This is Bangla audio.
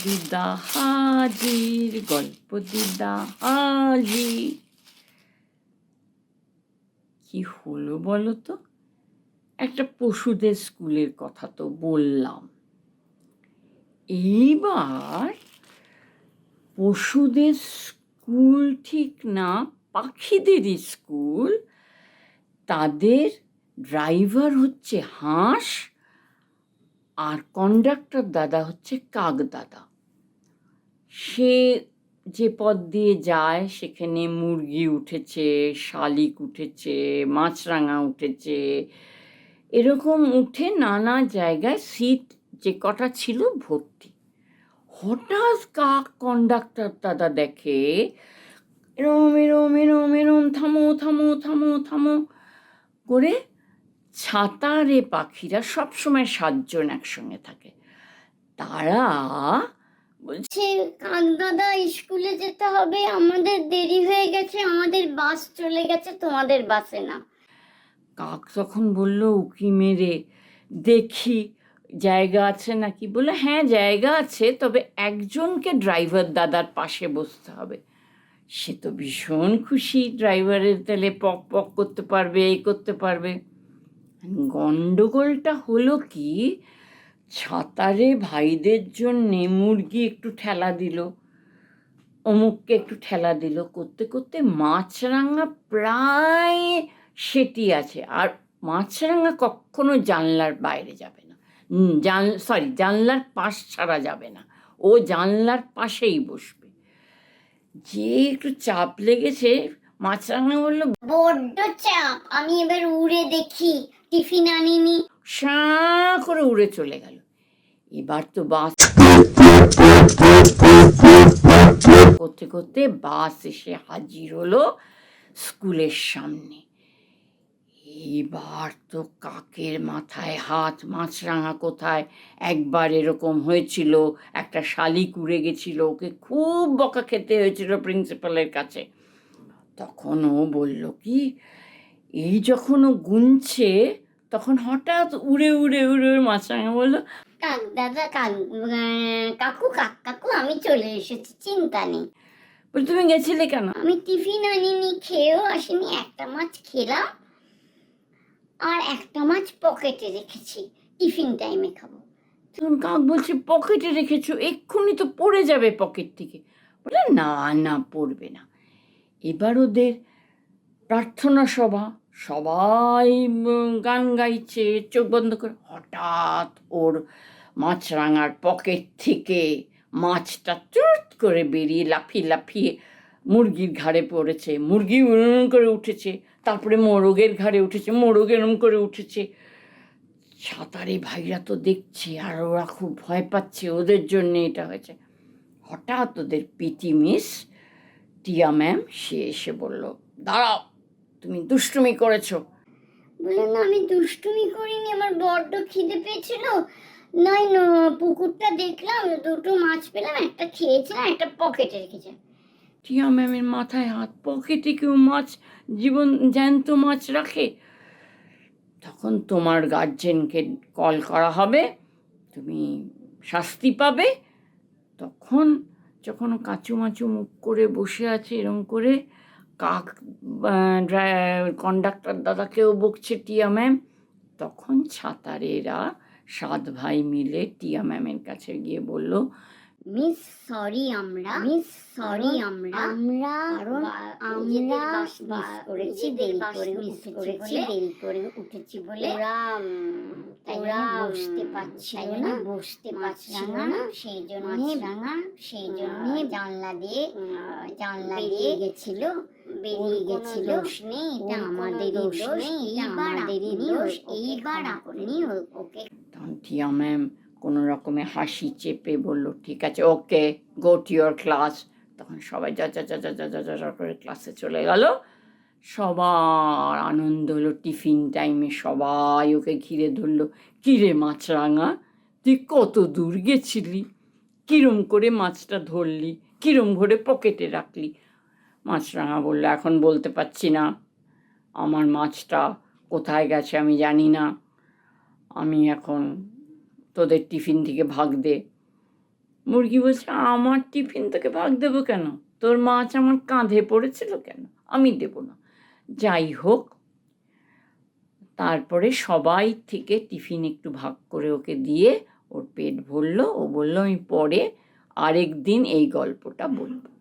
দিদা হাজির, গল্প দিদা হাজির। কি হলো বলো তো? একটা পশুদের স্কুলের কথা তো বললাম। এইবার পশুদের স্কুল ঠিক না, পাখিদেরই স্কুল। তাদের ড্রাইভার হচ্ছে হাঁস আর কন্ডাক্টর দাদা হচ্ছে কাক দাদা। সে যে পথ দিয়ে যায় সেখানে মুরগি উঠেছে, শালিক উঠেছে, মাছরাঙা উঠেছে, এরকম উঠে নানা জায়গায় সিট যে কটা ছিল ভর্তি। হঠাৎ কাক কন্ডাক্টর দাদা দেখে এরম এরম এরম এরম থামো থামো থামো থামো করে ছাতারে পাখিরা সবসময় 7 জন একসঙ্গে থাকে। তারা বলছে, কাক দাদা স্কুলে যেতে হবে, আমাদের দেরি হয়ে গেছে, আমাদের বাস চলে গেছে, তোমাদের বাসে না। কাক তখন বলল উকি মেরে, দেখি জায়গা আছে নাকি। বলে হ্যাঁ জায়গা আছে, তবে একজনকে ড্রাইভার দাদার পাশে বসতে হবে। সে তো ভীষণ খুশি, ড্রাইভারের তাহলে পক পক করতে পারবে, এই করতে পারবে। গন্ডগোলটা হলো কি, ছাতারে ভাইদের জন্যে মুরগি একটু ঠেলা দিল, অমুককে একটু ঠেলা দিল, করতে করতে মাছরাঙা প্রায় সেটি আছে। আর মাছরাঙা কখনো জানলার বাইরে যাবে না, জানলার পাশ ছাড়া যাবে না, ও জানলার পাশেই বসবে। যে একটু চাপ লেগেছে, মাছরাঙা বলল বড্ড চাপ, আমি এবার উড়ে দেখি, টিফিন আনিনি। সাঁ করে উড়ে চলে গেল। এবার তো বাস করতে করতে বাস এসে হাজির হলো স্কুলের সামনে। এইবার তো কাকের মাথায় হাত, মাছরাঙা কোথায়। একবার এরকম হয়েছিল, একটা শালিক উড়ে গেছিল, ওকে খুব বকা খেতে হয়েছিল প্রিন্সিপালের কাছে। তখন ও বলল কি, এই যখন ও গুনছে তখন হঠাৎ উড়ে উড়ে উড়ে মাছরাঙা বলল, কাক দাদা কাকু কাকু আমি চলে এসেছি, চিন্তা নেই। বলে তুমি গেছিলে কেন? আমি টিফিন আনিনি, খেয়েও আসিনি, একটা মাছ খেলাম আর একটা মাছ পকেটে রেখেছি, টিফিন টাইমে খাবো। তখন কাক বলছে পকেটে রেখেছো, এক্ষুনি তো পড়ে যাবে পকেট থেকে। বলে না না, পড়বে না। এবার ওদের প্রার্থনা সভা, সবাই গান গাইছে চোখ বন্ধ করে। হঠাৎ ওর মাছরাঙার পকেট থেকে মাছটা চুট করে বেরিয়ে লাফিয়ে লাফিয়ে মুরগির ঘাড়ে পড়েছে। মুরগি উড়ুন করে উঠেছে, তারপরে মোরগের ঘাড়ে উঠেছে, মোরগ এরম করে উঠেছে। সাঁতারে ভাইরা তো দেখছে আর ওরা খুব ভয় পাচ্ছে, ওদের জন্য এটা হয়েছে। হঠাৎ ওদের পিটি মিস টিয়া ম্যাম সে এসে বলল, দাঁড়াও, তুমি দুষ্টুমি করেছো। বললাম না, আমি দুষ্টুমি করিনি, আমার বড্ড খিদে পেয়েছিল, নাই পুকুরটা দেখলাম, দুটো মাছ পেলাম, একটা খেয়েছিলাম, একটা পকেটে রেখেছে। টিয়া ম্যামের মাথায় হাত, পকেটে কেউ মাছ, জীবন জ্যান্ত মাছ রাখে? তখন তোমার গার্জেনকে কল করা হবে, তুমি শাস্তি পাবে। তখন যখন কাঁচুমাচু মুখ করে বসে আছে এরম করে, কাক কন্ডাক্টর দাদাকেও বকছে টিয়া ম্যাম। তখন ছাতারেরা 7 ভাই মিলে টিয়া ম্যামের কাছে গিয়ে বলল, মিস সরি, আমরা দেরি করে উঠেছি বলে ওরা বসতে পারছিল না, সেই জন্য জানলা দিয়ে বেরিয়ে গেছিল। দোষ নেই, এটা আমাদেরই দোষ, এইবার আপনি ওকে। তখন টিয়া ম্যাম কোনো রকমে হাসি চেপে বলল, ঠিক আছে, ওকে, গো টু ইয়োর ক্লাস। তখন সবাই যা যা যা যা যা যা যা করে ক্লাসে চলে গেল। সবার আনন্দ হলো। টিফিন টাইমে সবাই ওকে ঘিরে ধরলো, কিরে মাছরাঙা, তুই কত দূর গেছিলি, কিরম করে মাছটা ধরলি, কিরম করে পকেটে রাখলি? মাছরাঙা বলল, এখন বলতে পারছি না, আমার মাছটা কোথায় গেছে আমি জানি না, আমি এখন তোদের টিফিন থেকে ভাগ দে। মুরগি বলছে, আমার টিফিন তোকে ভাগ দেবো কেন? তোর মাছ আমার কাঁধে পড়েছিল কেন? আমি দেবো না। যাই হোক, তারপরে সবাই থেকে টিফিন একটু ভাগ করে ওকে দিয়ে ওর পেট ভরলো। ও বলল, আমি পরে আরেক দিন এই গল্পটা বলবো।